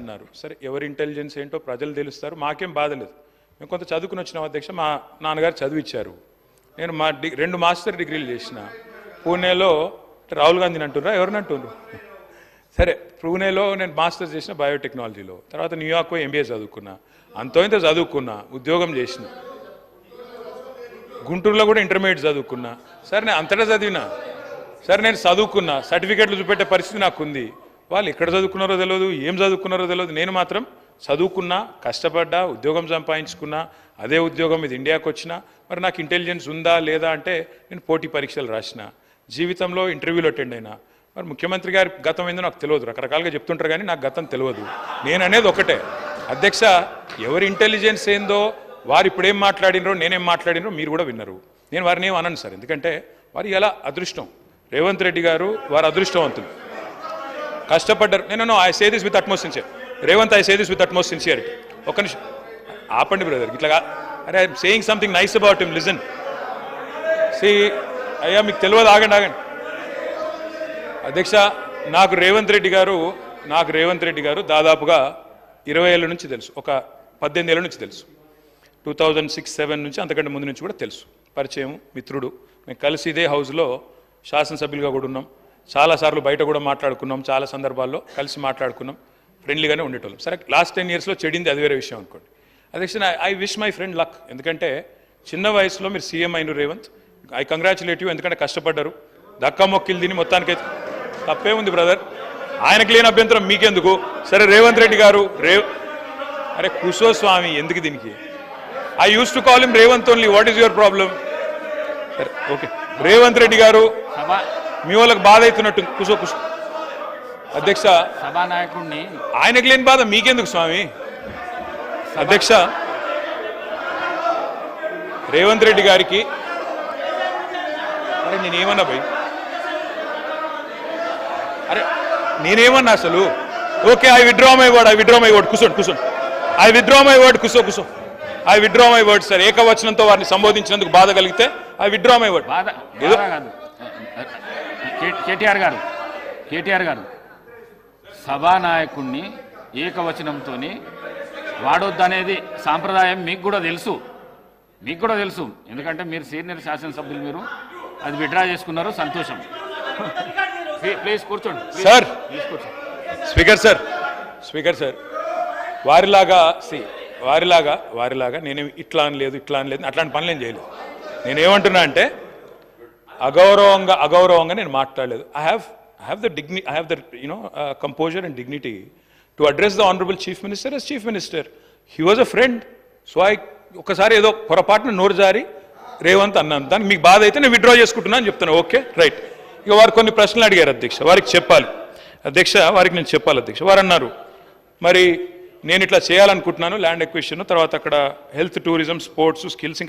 అన్నారు. సరే ఎవరి ఇంటెలిజెన్స్ ఏంటో ప్రజలు తెలుస్తారు, మాకేం బాధ లేదు. మేము కొంత చదువుకుని వచ్చినాం అధ్యక్ష. మా నాన్నగారు చదివిచ్చారు. నేను మా 2 మాస్టర్ డిగ్రీలు చేసిన. పూణేలో రాహుల్ గాంధీని అంటున్నారా ఎవరిని అంటున్నారు? సరే, పూణేలో నేను మాస్టర్స్ చేసిన బయోటెక్నాలజీలో. తర్వాత న్యూయార్క్ ఎంబీఏ చదువుకున్నా. అంతో ఇంత చదువుకున్నా, ఉద్యోగం చేసిన. గుంటూరులో కూడా ఇంటర్మీడియట్ చదువుకున్నా. సరే, నేను అంతటా చదివినా. సరే, నేను చదువుకున్నా, సర్టిఫికెట్లు చూపెట్టే పరిస్థితి నాకు ఉంది. వాళ్ళు ఎక్కడ చదువుకున్నారో తెలియదు, ఏం చదువుకున్నారో తెలియదు. నేను మాత్రం చదువుకున్నా, కష్టపడ్డా, ఉద్యోగం సంపాదించుకున్నా. అదే ఉద్యోగం ఇది ఇండియాకి వచ్చినా. మరి నాకు ఇంటెలిజెన్స్ ఉందా లేదా అంటే నేను పోటీ పరీక్షలు రాసిన, జీవితంలో ఇంటర్వ్యూలు అటెండ్ అయినా. మరి ముఖ్యమంత్రి గారి గతం ఏందో నాకు తెలియదు, రకరకాలుగా చెప్తుంటారు కానీ నాకు గతం తెలియదు. నేను అనేది ఒకటే అధ్యక్ష, ఎవరి ఇంటెలిజెన్స్ ఏందో వారు ఇప్పుడేం మాట్లాడినరో నేనేం మాట్లాడినరో మీరు కూడా విన్నారు. నేను వారిని ఏం అనను సార్, ఎందుకంటే వారు ఎలా అదృష్టం. రేవంత్ రెడ్డి గారు వారు అదృష్టవంతులు, కష్టపడ్డారు. నేను I say this with utmost sincere. Revanth, I say this with utmost sincerity. ఒక్క నిమిషం ఆపండి బ్రదర్, ఇట్లాగా. అరే, I'm saying something nice about him, listen. సి అయ్యా, మీకు తెలియదు, ఆగండి ఆగండి. అధ్యక్ష, నాకు రేవంత్ రెడ్డి గారు దాదాపుగా 20 ఏళ్ళ నుంచి తెలుసు, ఒక 18 ఏళ్ళ నుంచి తెలుసు. 2006-07 నుంచి, అంతకంటే ముందు నుంచి కూడా తెలుసు. పరిచయం, మిత్రుడు. మేము కలిసి ఇదే హౌస్లో శాసనసభ్యులుగా కూడా ఉన్నాం. చాలాసార్లు బయట కూడా మాట్లాడుకున్నాం, చాలా సందర్భాల్లో కలిసి మాట్లాడుకున్నాం, ఫ్రెండ్లీగానే ఉండేటోళ్ళం. సరే, లాస్ట్ 10 ఇయర్స్లో చెడింది అది వేరే విషయం అనుకోండి. అధ్యక్ష, I wish my friend luck. ఎందుకంటే చిన్న వయసులో మీరు సీఎం అయిన రేవంత్, ఐ కంగ్రాచులేట్ యూ. ఎందుకంటే కష్టపడ్డారు, దక్కా మొక్కిలు తిని మొత్తానికైతే తప్పే ఉంది బ్రదర్. ఆయనకు లేని అభ్యంతరం మీకెందుకు? సరే, రేవంత్ రెడ్డి గారు అరే కుసో స్వామి, ఎందుకు దీనికి? I use to call him Revanth only. What is your problem? సరే, ఓకే. రేవంత్ రెడ్డి గారు మీ వాళ్ళకి బాధ అవుతున్నట్టు. కుసో కుసో. అధ్యక్ష, సభానాయకుడిని ఆయనకు లేని బాధ మీకెందుకు స్వామి? అధ్యక్ష, రేవంత్ రెడ్డి గారికి అరే నేనేమన్నా భయ్, అరే నేనేమన్నా అసలు? Okay, I withdraw my word. కూర్చోండి. I withdraw my word. కూర్చో. I withdraw my word sir. ఏకవచనంతో వారిని సంబోధించినందుకు బాధ కలిగితే I withdraw my word. KTR గారు సభానాయకుడిని ఏకవచనంతో వాడొద్దనేది సాంప్రదాయం మీకు కూడా తెలుసు. ఎందుకంటే మీరు సీనియర్ శాసనసభ్యులు, మీరు అది విత్డ్రా చేసుకున్నారు, సంతోషం. ప్లీజ్ కూర్చోండి సార్. స్పీకర్ సార్, వారిలాగా నేనేమి ఇట్లా అనలేదు అట్లాంటి పనులు ఏం చేయలేదు. నేనేమంటున్నా అంటే అగౌరవంగా నేను మాట్లాడలేదు. I have the composer and dignity to address the honourable chief minister as chief minister. He was a friend. So ఒకసారి ఏదో పొరపాటున నోరు జారి రేవంత్ అన్నాను. దానికి మీకు బాధ అయితే నేను విత్డ్రా చేసుకుంటున్నా అని చెప్తాను. Okay, right. ఇక వారు కొన్ని ప్రశ్నలు అడిగారు అధ్యక్ష, వారికి చెప్పాలి నేను చెప్పాలి అధ్యక్ష. వారు అన్నారు, మరి నేను ఇట్లా చేయాలనుకుంటున్నాను, ల్యాండ్ ఎక్విజిషన్, తర్వాత అక్కడ హెల్త్, టూరిజం, స్పోర్ట్స్, స్కిల్స్